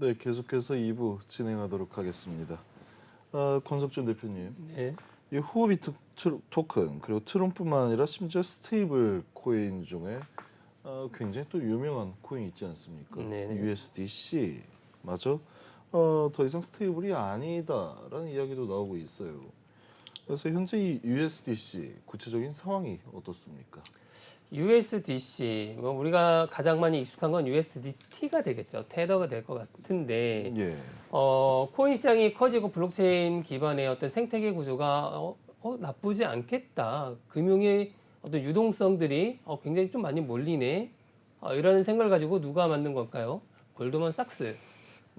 네, 계속해서 2부 진행하도록 하겠습니다. 권석준 대표님, 네. 이 후오비 토큰 그리고 트론뿐만 아니라 심지어 스테이블 코인 중에 굉장히 또 유명한 코인 있지 않습니까? 네네. USDC 맞아? 더 이상 스테이블이 아니다라는 이야기도 나오고 있어요. 그래서 현재 이 USDC 구체적인 상황이 어떻습니까? USDC, 뭐 우리가 가장 많이 익숙한 건 USDT가 되겠죠. 테더가 될 것 같은데, 예, 코인 시장이 커지고 블록체인 기반의 어떤 생태계 구조가 나쁘지 않겠다. 금융의 어떤 유동성들이 굉장히 좀 많이 몰리네. 이런 생각을 가지고 누가 만든 걸까요? 골드만삭스.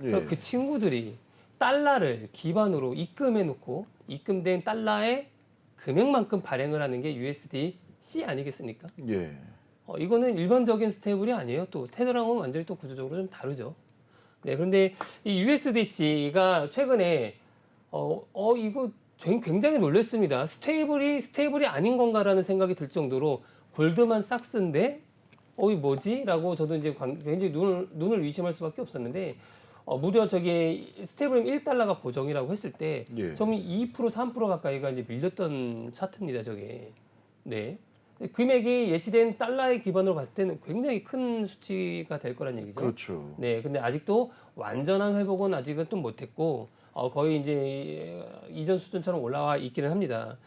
예, 그 친구들이 달러를 기반으로 입금해 놓고 입금된 달러의 금액만큼 발행을 하는 게 USDC 아니겠습니까? 예, 이거는 일반적인 스테이블이 아니에요. 또 테더랑은 완전히 또 구조적으로 좀 다르죠. 네, 그런데 이 USDC가 최근에 이거 굉장히 놀랐습니다. 스테이블이 아닌 건가라는 생각이 들 정도로 골드만삭스인데 이 뭐지? 라고 저도 이제 굉장히 눈을 의심할 수밖에 없었는데 무려 저게 스테이블링 1달러가 보정이라고 했을 때 예. 좀 2% 3% 가까이가 이제 밀렸던 차트입니다. 저게. 네. 금액이 예치된 달러의 기반으로 봤을 때는 굉장히 큰 수치가 될 거란 얘기죠. 그렇죠. 네. 근데 아직도 완전한 회복은 아직은 또 못했고 거의 이제 이전 수준처럼 올라와 있기는 합니다.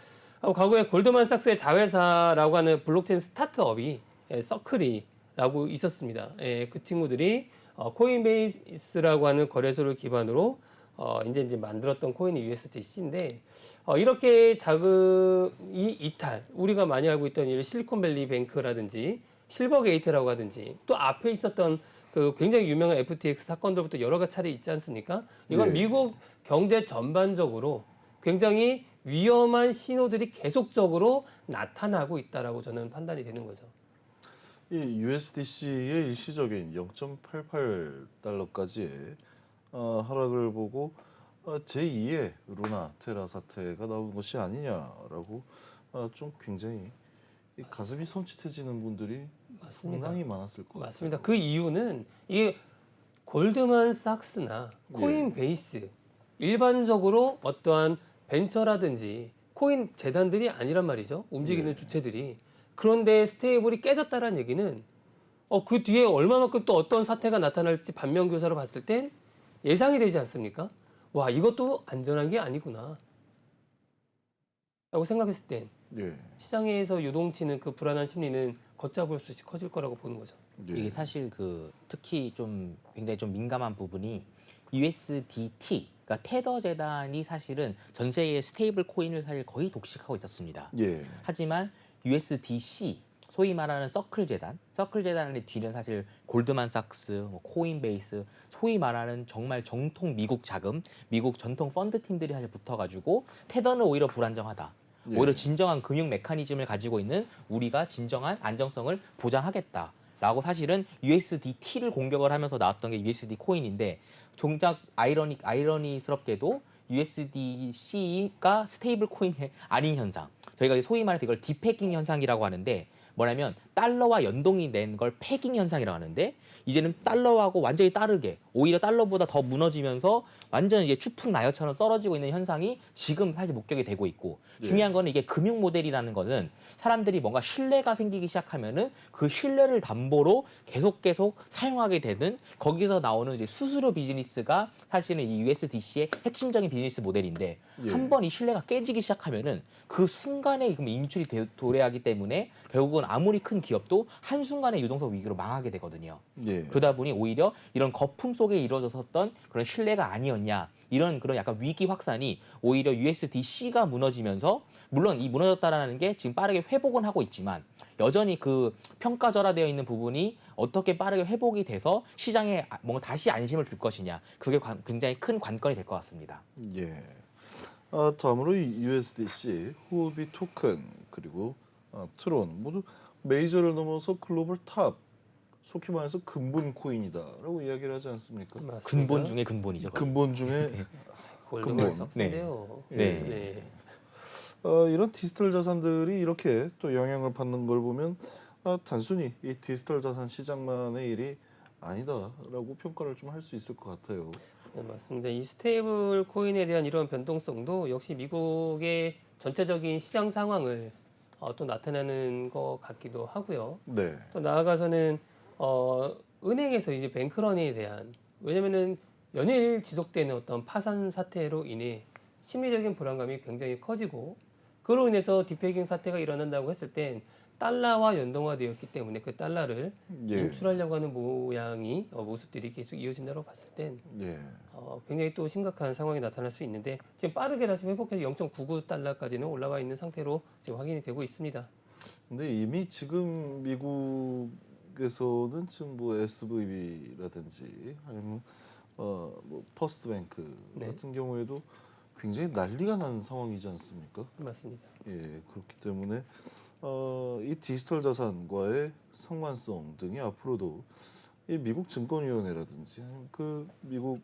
과거에 골드만삭스의 자회사라고 하는 블록체인 스타트업이 서클이라고 있었습니다. 그 친구들이 코인베이스라고 하는 거래소를 기반으로 이제 만들었던 코인이 USDC인데 이렇게 자금이 이탈, 우리가 많이 알고 있던 이 실리콘밸리 뱅크라든지 실버게이트라고 하든지 또 앞에 있었던 그 굉장히 유명한 FTX 사건들부터 여러 가지 차례 있지 않습니까? 이건 네. 미국 경제 전반적으로 굉장히 위험한 신호들이 계속적으로 나타나고 있다라고 저는 판단이 되는 거죠. 이 USDC의 일시적인 0.88달러까지의 하락을 보고 제2의 루나 테라 사태가 나온 것이 아니냐라고 좀 굉장히 이 가슴이 섬찟해지는 분들이 맞습니다. 상당히 많았을 것 맞습니다. 같아요. 그 이유는 이게 골드만삭스나 예. 코인베이스 일반적으로 어떠한 벤처라든지 코인 재단들이 아니란 말이죠. 움직이는 예. 주체들이. 그런데 스테이블이 깨졌다는 얘기는 그 뒤에 얼마만큼 또 어떤 사태가 나타날지 반면교사로 봤을 땐 예상이 되지 않습니까? 와, 이것도 안전한 게 아니구나. 라고 생각했을 땐 예. 시장에서 유동치는 그 불안한 심리는 걷잡을 수 없이 커질 거라고 보는 거죠. 예. 이게 사실 특히 좀 굉장히 좀 민감한 부분이 USDT, 그러니까 테더 재단이 사실은 전 세계의 스테이블 코인을 사실 거의 독식하고 있었습니다. 예. 하지만 USDC, 소위 말하는 서클 재단의 뒤는 사실 골드만삭스, 코인베이스, 소위 말하는 정말 정통 미국 자금, 미국 전통 펀드 팀들이 사실 붙어가지고 테더는 오히려 불안정하다. 예. 오히려 진정한 금융 메커니즘을 가지고 있는 우리가 진정한 안정성을 보장하겠다. 라고 사실은 USDT를 공격을 하면서 나왔던 게 USD 코인인데 정작 아이러니스럽게도 USDC가 스테이블 코인이 아닌 현상. 저희가 소위 말해서 이걸 디패깅 현상이라고 하는데 뭐냐면 달러와 연동이 된 걸 패깅 현상이라고 하는데 이제는 달러하고 완전히 다르게 오히려 달러보다 더 무너지면서 완전 이제 추풍 나열처럼 떨어지고 있는 현상이 지금 사실 목격이 되고 있고 중요한 거는 이게 금융 모델이라는 거는 사람들이 뭔가 신뢰가 생기기 시작하면은 그 신뢰를 담보로 계속 사용하게 되는 거기서 나오는 이제 수수료 비즈니스가 사실은 이 USDC의 핵심적인 비즈니스 모델인데 예. 한 번 이 신뢰가 깨지기 시작하면은 그 순간에 인출이 도래하기 때문에 결국은 아무리 큰 기업도 한순간에 유동성 위기로 망하게 되거든요. 예. 그러다 보니 오히려 이런 거품 속에 이루어졌었던 그런 신뢰가 아니었냐 이런 그런 약간 위기 확산이 오히려 USDC가 무너지면서 물론 이 무너졌다라는 게 지금 빠르게 회복은 하고 있지만 여전히 그 평가절하되어 있는 부분이 어떻게 빠르게 회복이 돼서 시장에 뭔가 다시 안심을 줄 것이냐 그게 굉장히 큰 관건이 될 것 같습니다. 예. 다음으로 이 USDC, 후오비 토큰 그리고 트론 모두 메이저를 넘어서 글로벌 탑, 속히 말해서 근본 코인이다라고 이야기를 하지 않습니까? 맞습니다. 근본 중에 근본이죠. 거의. 근본 중에 골드만삭스인데요. 네. 네. 이런 디지털 자산들이 이렇게 또 영향을 받는 걸 보면 단순히 이 디지털 자산 시장만의 일이 아니다라고 평가를 좀 할 수 있을 것 같아요. 네, 맞습니다. 이 스테이블 코인에 대한 이런 변동성도 역시 미국의 전체적인 시장 상황을 또 나타내는 것 같기도 하고요. 네. 또 나아가서는 은행에서 이제 뱅크런에 대한 왜냐면은 연일 지속되는 어떤 파산 사태로 인해 심리적인 불안감이 굉장히 커지고 그로 인해서 디페이킹 사태가 일어난다고 했을 땐 달러와 연동화되었기 때문에 그 달러를 예. 인출하려고 하는 모양이 모습들이 계속 이어진다고 봤을 땐 예. 굉장히 또 심각한 상황이 나타날 수 있는데 지금 빠르게 다시 회복해서 0.99달러까지는 올라와 있는 상태로 지금 확인이 되고 있습니다. 근데 이미 지금 미국에서는 지금 뭐 SVB라든지 아니면 뭐 퍼스트뱅크 네. 같은 경우에도 굉장히 난리가 난 상황이지 않습니까? 맞습니다. 예, 그렇기 때문에 이 디지털 자산과의 상관성 등이 앞으로도 이 미국 증권위원회라든지 아니면 그 미국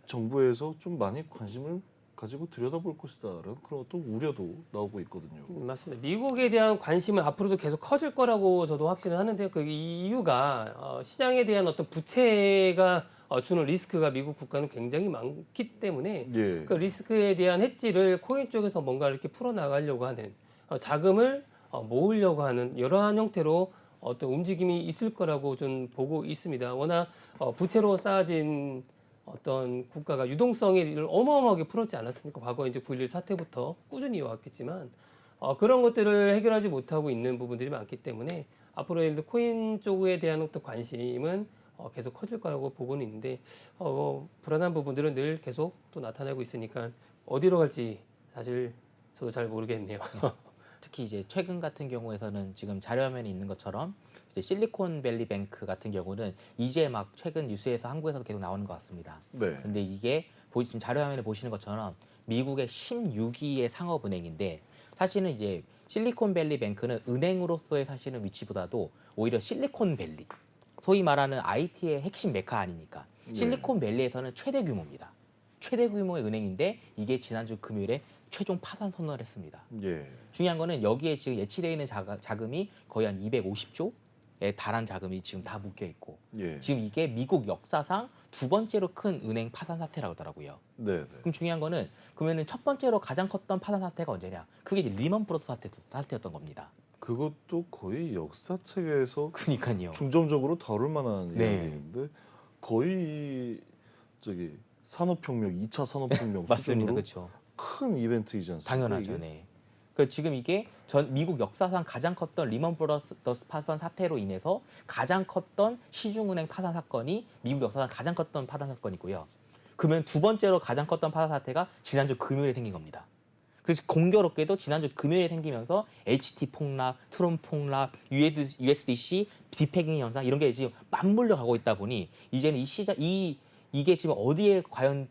정부에서 좀 많이 관심을 가지고 들여다볼 것이다라는 그런 어떤 우려도 나오고 있거든요. 맞습니다. 미국에 대한 관심은 앞으로도 계속 커질 거라고 저도 확신을 하는데요. 그 이유가 시장에 대한 어떤 부채가 주는 리스크가 미국 국가는 굉장히 많기 때문에 예, 그 리스크에 대한 해지를 코인 쪽에서 뭔가 이렇게 풀어나가려고 하는 자금을 모으려고 하는 여러한 형태로 어떤 움직임이 있을 거라고 좀 보고 있습니다. 워낙 부채로 쌓아진 어떤 국가가 유동성을 어마어마하게 풀었지 않았습니까? 과거 이제 9.11 사태부터 꾸준히 왔겠지만 그런 것들을 해결하지 못하고 있는 부분들이 많기 때문에 앞으로 코인 쪽에 대한 어떤 관심은 계속 커질 거라고 보고는 있는데 불안한 부분들은 늘 계속 또 나타나고 있으니까 어디로 갈지 사실 저도 잘 모르겠네요. 특히 이제 최근 같은 경우에서는 지금 자료화면에 있는 것처럼 이제 실리콘밸리 뱅크 같은 경우는 이제 막 최근 뉴스에서 한국에서도 계속 나오는 것 같습니다. 네, 근데 이게 지금 자료화면에 보시는 것처럼 미국의 16위의 상업은행인데 사실은 이제 실리콘밸리 뱅크는 은행으로서의 사실은 위치보다도 오히려 실리콘밸리 소위 말하는 IT의 핵심 메카 아닙니까? 네. 실리콘밸리에서는 최대 규모입니다. 최대 규모의 은행인데 이게 지난주 금요일에 최종 파산 선언을 했습니다. 예, 중요한 거는 여기에 지금 예치되어 있는 자금이 거의 한 250조에 달한 자금이 지금 다 묶여 있고 예, 지금 이게 미국 역사상 두 번째로 큰 은행 파산 사태라고 하더라고요. 네, 네. 그럼 중요한 거는 그러면은 첫 번째로 가장 컸던 파산 사태가 언제냐? 그게 이제 리먼 브러더스 사태였던 겁니다. 그것도 거의 역사책에서 그러니까요. 중점적으로 다룰 만한 네. 이야기인데 거의 저기 산업혁명, 2차 산업혁명 맞습니다. 수준으로 그렇죠. 큰 이벤트이지 않습니까? 당연하죠. 이게? 네. 그 지금 이게 전 미국 역사상 가장 컸던 리먼 브러더스 파산 사태로 인해서 가장 컸던 시중은행 파산 사건이 미국 역사상 가장 컸던 파산 사건이고요. 그러면 두 번째로 가장 컸던 파산 사태가 지난주 금요일에 생긴 겁니다. 그래서 공교롭게도 지난주 금요일에 생기면서 HT 폭락, 트론 폭락, USDC 디pegging 현상 이런 게 지금 맞물려 가고 있다 보니 이제는 이게 지금 어디에 과연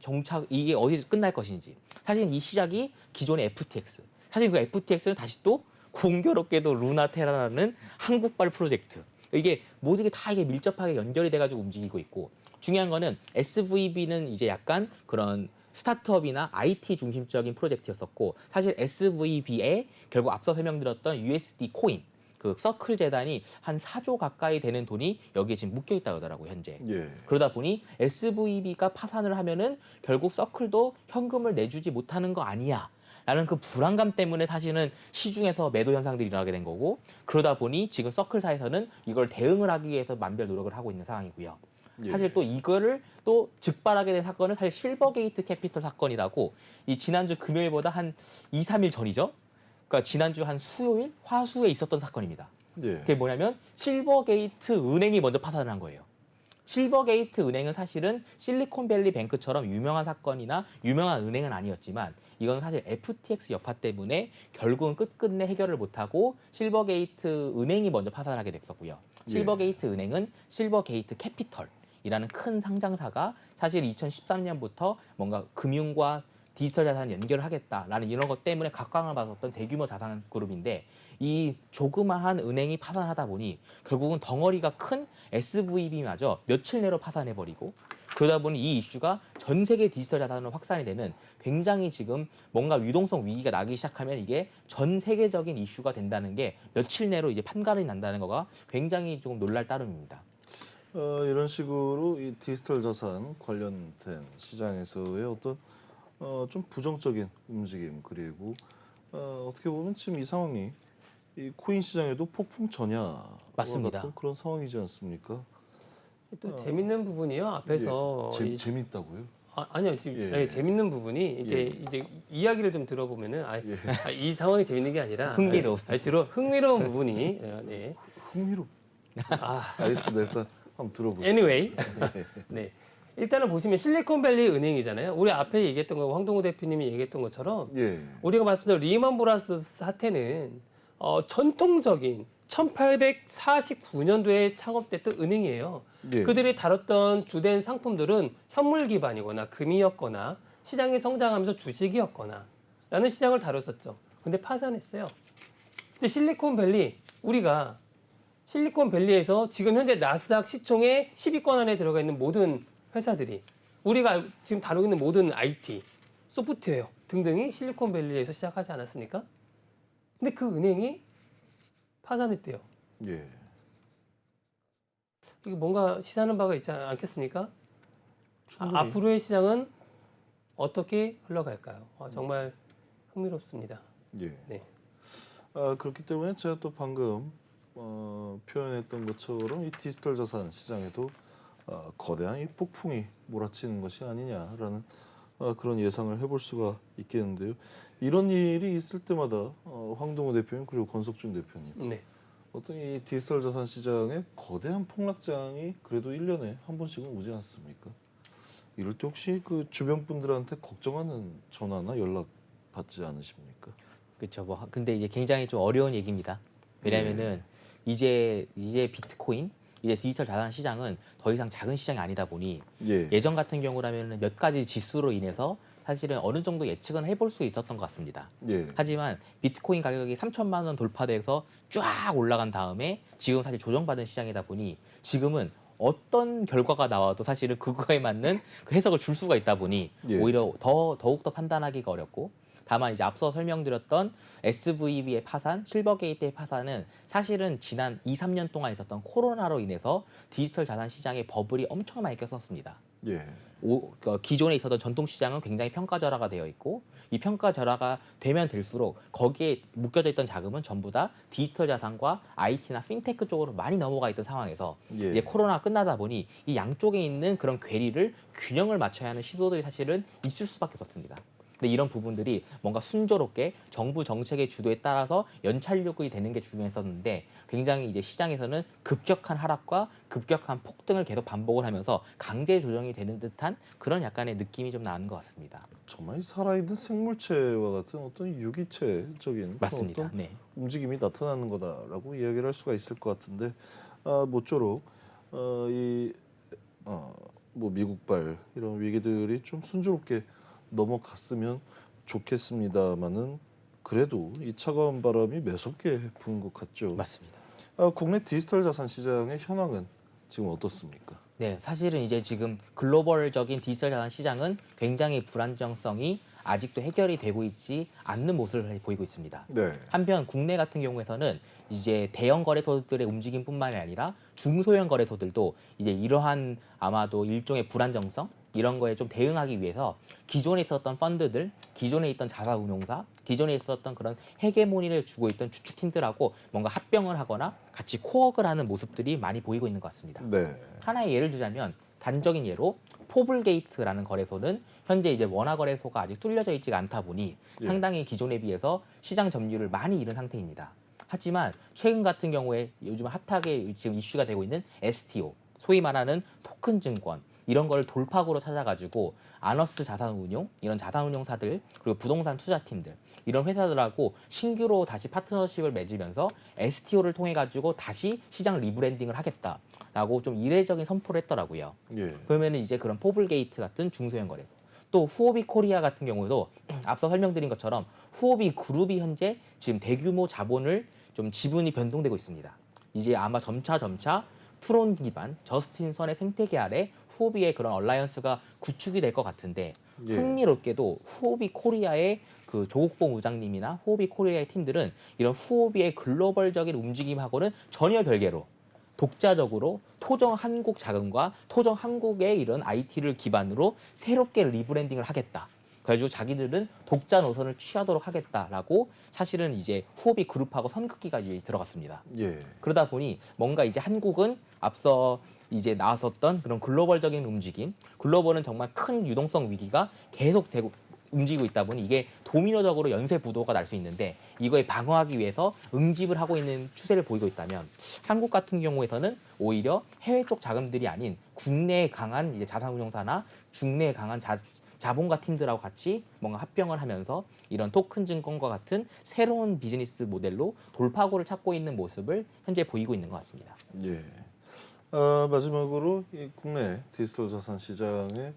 이게 어디서 끝날 것인지. 사실 이 시작이 기존의 FTX. 사실 그 FTX는 다시 또 공교롭게도 루나테라라는 한국발 프로젝트. 이게 모든 게 다 이게 밀접하게 연결이 돼가지고 움직이고 있고 중요한 거는 SVB는 이제 약간 그런 스타트업이나 IT 중심적인 프로젝트였었고 사실 SVB에 결국 앞서 설명드렸던 USD 코인 그 서클 재단이 한 4조 가까이 되는 돈이 여기에 지금 묶여 있다고 하더라고요, 현재. 예, 그러다 보니 SVB가 파산을 하면은 결국 서클도 현금을 내주지 못하는 거 아니야. 라는 그 불안감 때문에 사실은 시중에서 매도 현상들이 일어나게 된 거고 그러다 보니 지금 서클사에서는 이걸 대응을 하기 위해서 만별 노력을 하고 있는 상황이고요. 예. 사실 또 이거를 또 즉발하게 된 사건은 사실 실버게이트 캐피털 사건이라고 이 지난주 금요일보다 한 2, 3일 전이죠. 그러니까 지난주 한 수요일, 화수에 있었던 사건입니다. 예, 그게 뭐냐면 실버게이트 은행이 먼저 파산을 한 거예요. 실버게이트 은행은 사실은 실리콘밸리 뱅크처럼 유명한 사건이나 유명한 은행은 아니었지만 이건 사실 FTX 여파 때문에 결국은 끝끝내 해결을 못하고 실버게이트 은행이 먼저 파산하게 됐었고요. 실버게이트 은행은 실버게이트 캐피털이라는 큰 상장사가 사실 2013년부터 뭔가 금융과 디지털 자산 연결을 하겠다라는 이런 것 때문에 각광을 받았던 대규모 자산 그룹인데 이 조그마한 은행이 파산하다 보니 결국은 덩어리가 큰 SVB마저 며칠 내로 파산해버리고 그러다 보니 이 이슈가 전 세계 디지털 자산으로 확산이 되는 굉장히 지금 뭔가 유동성 위기가 나기 시작하면 이게 전 세계적인 이슈가 된다는 게 며칠 내로 이제 판가름이 난다는 거가 굉장히 조금 놀랄 따름입니다. 이런 식으로 이 디지털 자산 관련된 시장에서의 어떤 좀 부정적인 움직임 그리고 어떻게 보면 지금 이 상황이 이 코인 시장에도 폭풍 전야와 맞습니다. 같은 그런 상황이지 않습니까? 또 재밌는 부분이요. 앞에서 재밌다고요? 아니요 지금 예. 네, 재밌는 부분이 이제 이야기를 좀 들어보면은 이 상황이 재밌는 게 아니라 흥미로운. 흥미로운 부분이 네. 흥미롭. 아 알겠습니다. 일단 한번 들어보겠습니다. anyway 네. 일단은 보시면 실리콘밸리 은행이잖아요. 우리 앞에 얘기했던 거 황동우 대표님이 얘기했던 것처럼 예. 우리가 봤을 때 리만 브라더스 사태는 전통적인 1849년도에 창업됐던 은행이에요. 예. 그들이 다뤘던 주된 상품들은 현물 기반이거나 금이었거나 시장이 성장하면서 주식이었거나 라는 시장을 다뤘었죠. 근데 파산했어요. 근데 실리콘밸리 우리가 실리콘밸리에서 지금 현재 나스닥 시총의 10위권 안에 들어가 있는 모든 회사들이 우리가 지금 다루고 있는 모든 IT, 소프트웨어 등등이 실리콘밸리에서 시작하지 않았습니까? 근데 그 은행이 파산했대요. 예. 이게 뭔가 시사하는 바가 있지 않겠습니까? 충분히. 앞으로의 시장은 어떻게 흘러갈까요? 정말 흥미롭습니다. 예. 네. 그렇기 때문에 제가 또 방금 표현했던 것처럼 이 디지털 자산 시장에도 거대한 이 폭풍이 몰아치는 것이 아니냐라는 그런 예상을 해볼 수가 있겠는데요. 이런 일이 있을 때마다 황동우 대표님 그리고 권석준 대표님 네. 어떤 이 디지털 자산 시장의 거대한 폭락장이 그래도 1년에 한 번씩은 오지 않습니까? 이럴 때 혹시 그 주변 분들한테 걱정하는 전화나 연락 받지 않으십니까? 그렇죠. 뭐 근데 이제 굉장히 좀 어려운 얘기입니다. 왜냐하면은 이제 비트코인, 이제 디지털 자산 시장은 더 이상 작은 시장이 아니다 보니 예. 예전 같은 경우라면 몇 가지 지수로 인해서 사실은 어느 정도 예측은 해볼 수 있었던 것 같습니다. 예. 하지만 비트코인 가격이 3천만 원 돌파돼서 쫙 올라간 다음에 지금 사실 조정받은 시장이다 보니 지금은 어떤 결과가 나와도 사실은 그거에 맞는 그 해석을 줄 수가 있다 보니 예. 오히려 더욱더 판단하기가 어렵고 다만 이제 앞서 설명드렸던 SVB의 파산, 실버게이트의 파산은 사실은 지난 2, 3년 동안 있었던 코로나로 인해서 디지털 자산 시장에 버블이 엄청 많이 꼈었습니다. 예. 기존에 있었던 전통 시장은 굉장히 평가절하가 되어 있고 이 평가절하가 되면 될수록 거기에 묶여져 있던 자금은 전부 다 디지털 자산과 IT나 핀테크 쪽으로 많이 넘어가 있던 상황에서 예. 이제 코로나가 끝나다 보니 이 양쪽에 있는 그런 괴리를 균형을 맞춰야 하는 시도들이 사실은 있을 수밖에 없었습니다. 근데 이런 부분들이 뭔가 순조롭게 정부 정책의 주도에 따라서 연착륙이 되는 게 중요했었는데 굉장히 이제 시장에서는 급격한 하락과 급격한 폭등을 계속 반복을 하면서 강제 조정이 되는 듯한 그런 약간의 느낌이 좀 나는 것 같습니다. 정말 살아있는 생물체와 같은 어떤 유기체적인 맞습니다. 어떤 네. 움직임이 나타나는 거다라고 이야기를 할 수가 있을 것 같은데 모쪼록 뭐 미국발 이런 위기들이 좀 순조롭게 넘어갔으면 좋겠습니다만은 그래도 이 차가운 바람이 매섭게 부는 것 같죠. 맞습니다. 국내 디지털 자산 시장의 현황은 지금 어떻습니까? 네, 사실은 이제 지금 글로벌적인 디지털 자산 시장은 굉장히 불안정성이 아직도 해결이 되고 있지 않는 모습을 보이고 있습니다. 네. 한편 국내 같은 경우에서는 이제 대형 거래소들의 움직임뿐만이 아니라 중소형 거래소들도 이제 이러한 아마도 일종의 불안정성 이런 거에 좀 대응하기 위해서 기존에 있었던 펀드들, 기존에 있던 자사운용사, 기존에 있었던 그런 헤게모니를 주고 있던 주축팀들하고 뭔가 합병을 하거나 같이 코어를 하는 모습들이 많이 보이고 있는 것 같습니다. 네. 하나의 예를 들자면 단적인 예로 포블게이트라는 거래소는 현재 이제 원화 거래소가 아직 뚫려져 있지가 않다 보니 예. 상당히 기존에 비해서 시장 점유율을 많이 잃은 상태입니다. 하지만 최근 같은 경우에 요즘 핫하게 지금 이슈가 되고 있는 STO, 소위 말하는 토큰 증권 이런 걸 돌파구로 찾아가지고 아너스 자산운용 이런 자산운용사들 그리고 부동산 투자팀들 이런 회사들하고 신규로 다시 파트너십을 맺으면서 STO를 통해 가지고 다시 시장 리브랜딩을 하겠다라고 좀 이례적인 선포를 했더라고요. 예. 그러면은 이제 그런 포블게이트 같은 중소형 거래소 또 후오비 코리아 같은 경우도 앞서 설명드린 것처럼 후오비 그룹이 현재 지금 대규모 자본을 좀 지분이 변동되고 있습니다. 이제 아마 점차 트론 기반 저스틴 선의 생태계 아래 후오비의 그런 얼라이언스가 구축이 될 것 같은데 예. 흥미롭게도 후오비 코리아의 그 조국봉 의장님이나 후오비 코리아의 팀들은 이런 후오비의 글로벌적인 움직임하고는 전혀 별개로 독자적으로 토정 한국 자금과 토정 한국의 이런 IT를 기반으로 새롭게 리브랜딩을 하겠다. 그래가지고 자기들은 독자 노선을 취하도록 하겠다라고 사실은 이제 후오비 그룹하고 선긋기가 이제 들어갔습니다. 예. 그러다 보니 뭔가 이제 한국은 앞서 이제 나왔었던 그런 글로벌적인 움직임, 글로벌은 정말 큰 유동성 위기가 계속 되고 움직이고 있다 보니 이게 도미노적으로 연쇄 부도가 날 수 있는데 이거에 방어하기 위해서 응집을 하고 있는 추세를 보이고 있다면 한국 같은 경우에서는 오히려 해외 쪽 자금들이 아닌 국내에 강한 이제 자산운용사나 국내에 강한 자본가 팀들하고 같이 뭔가 합병을 하면서 이런 토큰 증권과 같은 새로운 비즈니스 모델로 돌파구를 찾고 있는 모습을 현재 보이고 있는 것 같습니다. 예. 마지막으로 이 국내 디지털 자산 시장의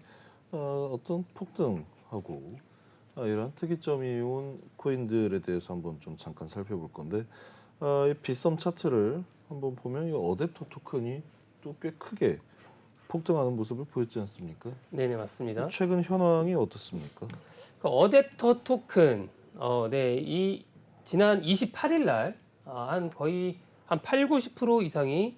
어떤 폭등하고 이런 특이점이 온 코인들에 대해서 한번 좀 잠깐 살펴볼 건데 이 빗썸 차트를 한번 보면 이 어댑터 토큰이 또 꽤 크게 폭등하는 모습을 보였지 않습니까? 네네 맞습니다. 최근 현황이 어떻습니까? 그 어댑터 토큰, 네, 이 지난 28일 날 한 거의 한 8, 90% 이상이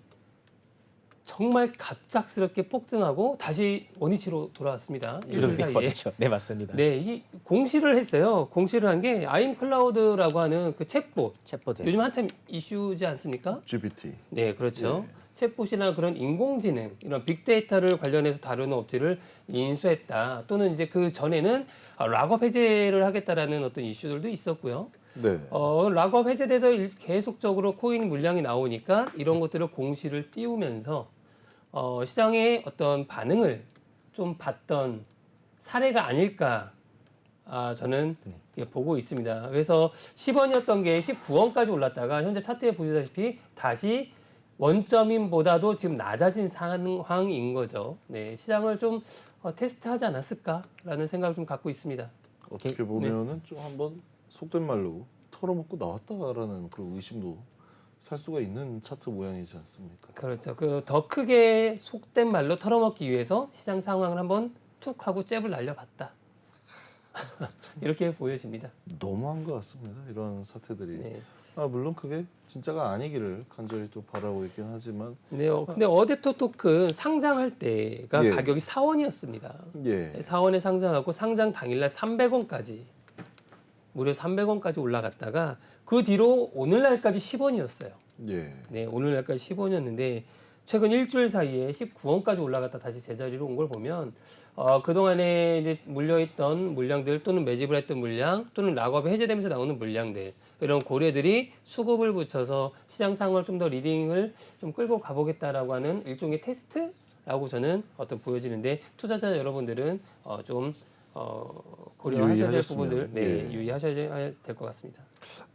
정말 갑작스럽게 폭등하고 다시 원위치로 돌아왔습니다. 일주일 사이에. 그렇죠. 네, 맞습니다. 네, 이 공시를 했어요. 공시를 한 게 아임 클라우드라고 하는 그 챗봇. 챗봇. 요즘 한참 이슈지 않습니까? GPT. 네, 그렇죠. 예. 챗봇이나 그런 인공지능 이런 빅데이터를 관련해서 다루는 업체를 인수했다. 또는 이제 그 전에는 락업 해제를 하겠다라는 어떤 이슈들도 있었고요. 네. 락업 해제돼서 계속적으로 코인 물량이 나오니까 이런 것들을 공시를 띄우면서 시장의 어떤 반응을 좀 봤던 사례가 아닐까 저는 보고 있습니다. 그래서 10원이었던 게 19원까지 올랐다가 현재 차트에 보시다시피 다시 원점인보다도 지금 낮아진 상황인 거죠. 네, 시장을 좀 테스트하지 않았을까라는 생각을 좀 갖고 있습니다. 어떻게 보면은 좀 한번 속된 말로 털어먹고 나왔다라는 그런 의심도 살 수가 있는 차트 모양이지 않습니까? 그렇죠. 그 더 크게 속된 말로 털어먹기 위해서 시장 상황을 한번 툭 하고 잽을 날려봤다. 이렇게 보여집니다. 너무한 것 같습니다. 이런 사태들이. 네. 물론 그게 진짜가 아니기를 간절히 또 바라고 있긴 하지만. 네, 근데 어댑터 토큰 상장할 때가 예. 가격이 4원이었습니다. 예. 4원에 상장하고 상장 당일날 300원까지 무려 300원까지 올라갔다가 그 뒤로 오늘날까지 10원이었어요. 예. 네, 오늘날까지 10원이었는데 최근 일주일 사이에 19원까지 올라갔다 다시 제자리로 온 걸 보면 그동안에 이제 물려있던 물량들 또는 매집을 했던 물량 또는 락업이 해제되면서 나오는 물량들 이런 고래들이 수급을 붙여서 시장 상황을 좀 더 리딩을 좀 끌고 가보겠다라고 하는 일종의 테스트라고 저는 보여지는데 투자자 여러분들은 좀 고려하셔야 될 유의하셨으면, 부분들 예. 유의하셔야 될 것 같습니다.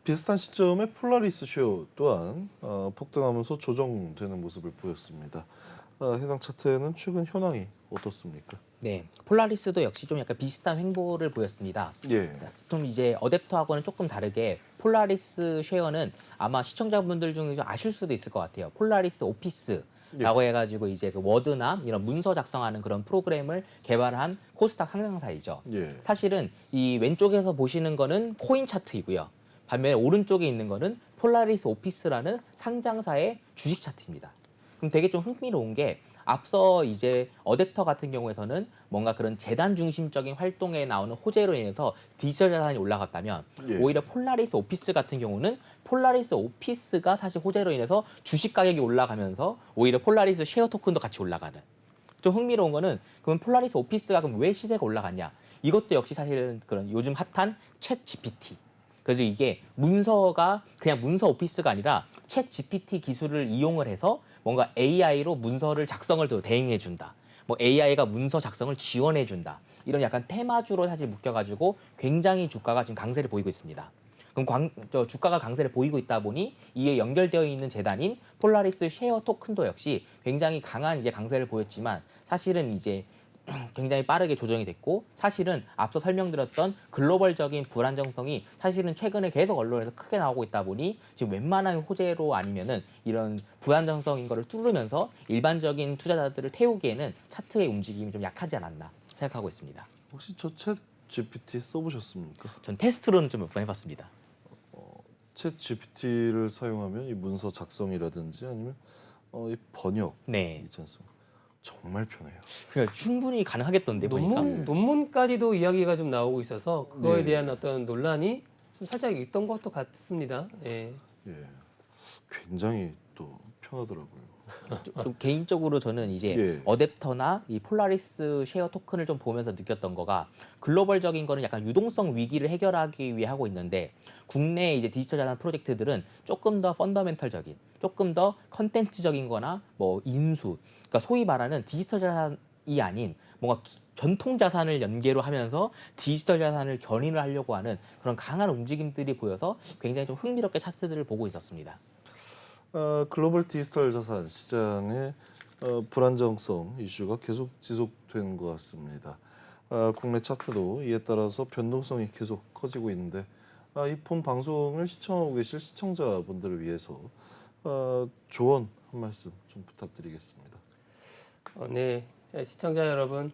비슷한 시점에 폴라리스 쇼 또한 폭등하면서 조정되는 모습을 보였습니다. 해당 차트에는 최근 현황이 어떻습니까? 네, 폴라리스도 역시 좀 약간 비슷한 횡보를 보였습니다. 예. 좀 이제 어댑터하고는 조금 다르게 폴라리스 쉐어는 아마 시청자분들 중에 좀 아실 수도 있을 것 같아요. 폴라리스 오피스라고 해가지고 이제 그 워드나 이런 문서 작성하는 그런 프로그램을 개발한 코스닥 상장사이죠. 예. 사실은 이 왼쪽에서 보시는 거는 코인 차트이고요. 반면에 오른쪽에 있는 거는 폴라리스 오피스라는 상장사의 주식 차트입니다. 그럼 되게 좀 흥미로운 게 앞서 이제 어댑터 같은 경우에서는 뭔가 그런 재단 중심적인 활동에 나오는 호재로 인해서 디지털 자산이 올라갔다면 예. 오히려 폴라리스 오피스 같은 경우는 폴라리스 오피스가 사실 호재로 인해서 주식 가격이 올라가면서 오히려 폴라리스 쉐어 토큰도 같이 올라가는. 좀 흥미로운 거는 그러면 폴라리스 오피스가 그럼 왜 시세가 올라갔냐? 이것도 역시 사실은 그런 요즘 핫한 챗 GPT. 그래서 이게 문서가 그냥 문서 오피스가 아니라 챗 GPT 기술을 이용을 해서 뭔가 AI로 문서를 작성을 더 대행해 준다. 뭐 AI가 문서 작성을 지원해 준다. 이런 약간 테마주로 사실 묶여가지고 굉장히 주가가 지금 강세를 보이고 있습니다. 그럼 주가가 강세를 보이고 있다 보니 이에 연결되어 있는 재단인 폴라리스 쉐어 토큰도 역시 굉장히 강한 이제 강세를 보였지만 사실은 이제 굉장히 빠르게 조정이 됐고 사실은 앞서 설명드렸던 글로벌적인 불안정성이 사실은 최근에 계속 언론에서 크게 나오고 있다 보니 지금 웬만한 호재로 아니면은 이런 불안정성인 거를 뚫으면서 일반적인 투자자들을 태우기에는 차트의 움직임이 좀 약하지 않았나 생각하고 있습니다. 혹시 저 챗 GPT 써보셨습니까? 전 테스트로는 좀 몇 번 해봤습니다. 챗 GPT를 사용하면 이 문서 작성이라든지 아니면 이 번역 네. 있지 않습니까? 정말 편해요. 그러니까 충분히 가능하겠던데 보니까. 논문까지도 이야기가 좀 나오고 있어서 그거에 네. 대한 어떤 논란이 좀 살짝 있던 것도 같습니다. 예. 예, 굉장히 또 편하더라고요. 좀 개인적으로 저는 이제 예. 어댑터나 이 폴라리스 쉐어 토큰을 좀 보면서 느꼈던 거가 글로벌적인 거는 약간 유동성 위기를 해결하기 위해 하고 있는데 국내 이제 디지털 자산 프로젝트들은 조금 더 펀더멘털적인, 조금 더 컨텐츠적인 거나 뭐 인수, 그러니까 소위 말하는 디지털 자산이 아닌 뭔가 전통 자산을 연계로 하면서 디지털 자산을 견인을 하려고 하는 그런 강한 움직임들이 보여서 굉장히 좀 흥미롭게 차트들을 보고 있었습니다. 글로벌 디지털 자산 시장의 불안정성 이슈가 계속 지속된 것 같습니다. 국내 차트도 이에 따라서 변동성이 계속 커지고 있는데 이 본 방송을 시청하고 계실 시청자분들을 위해서 조언 한 말씀 좀 부탁드리겠습니다. 네, 시청자 여러분,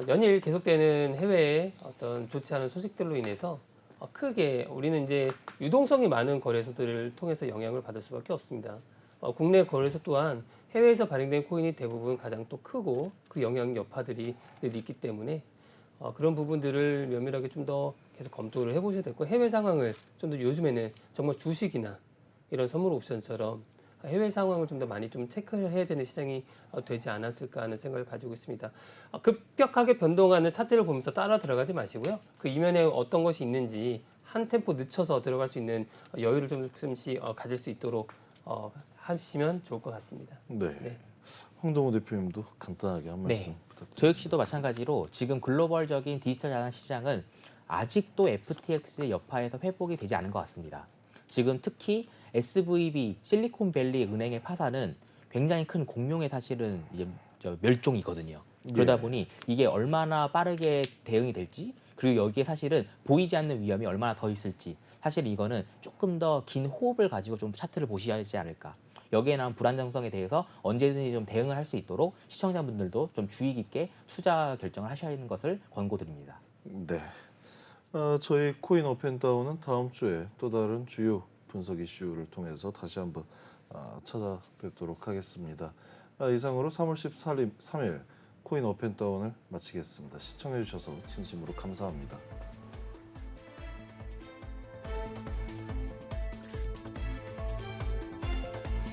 연일 계속되는 해외의 어떤 좋지 않은 소식들로 인해서 크게 우리는 이제 유동성이 많은 거래소들을 통해서 영향을 받을 수밖에 없습니다. 국내 거래소 또한 해외에서 발행된 코인이 대부분 가장 또 크고 그 영향 여파들이 늘 있기 때문에 그런 부분들을 면밀하게 좀 더 계속 검토를 해보셔야 되고 해외 상황을 좀 더 요즘에는 정말 주식이나 이런 선물 옵션처럼 해외 상황을 좀 더 많이 좀 체크를 해야 되는 시장이 되지 않았을까 하는 생각을 가지고 있습니다. 급격하게 변동하는 차트를 보면서 따라 들어가지 마시고요. 그 이면에 어떤 것이 있는지 한 템포 늦춰서 들어갈 수 있는 여유를 좀씩 가질 수 있도록 하시면 좋을 것 같습니다. 네. 네. 황동우 대표님도 간단하게 한 말씀 네. 부탁드립니다. 저 역시도 마찬가지로 지금 글로벌적인 디지털 자산 시장은 아직도 FTX의 여파에서 회복이 되지 않은 것 같습니다. 지금 특히 SVB 실리콘밸리 은행의 파산은 굉장히 큰 공룡의 사실은 이제 멸종이거든요. 그러다 예. 보니 이게 얼마나 빠르게 대응이 될지 그리고 여기에 사실은 보이지 않는 위험이 얼마나 더 있을지 사실 이거는 조금 더 긴 호흡을 가지고 좀 차트를 보셔야 하지 않을까. 여기에 나온 불안정성에 대해서 언제든지 좀 대응을 할 수 있도록 시청자분들도 좀 주의 깊게 투자 결정을 하셔야 하는 것을 권고드립니다. 네. 저희 코인 업앤다운은 다음 주에 또 다른 주요 분석 이슈를 통해서 다시 한번 찾아뵙도록 하겠습니다. 이상으로 3월 13일 코인 업앤다운을 마치겠습니다. 시청해 주셔서 진심으로 감사합니다.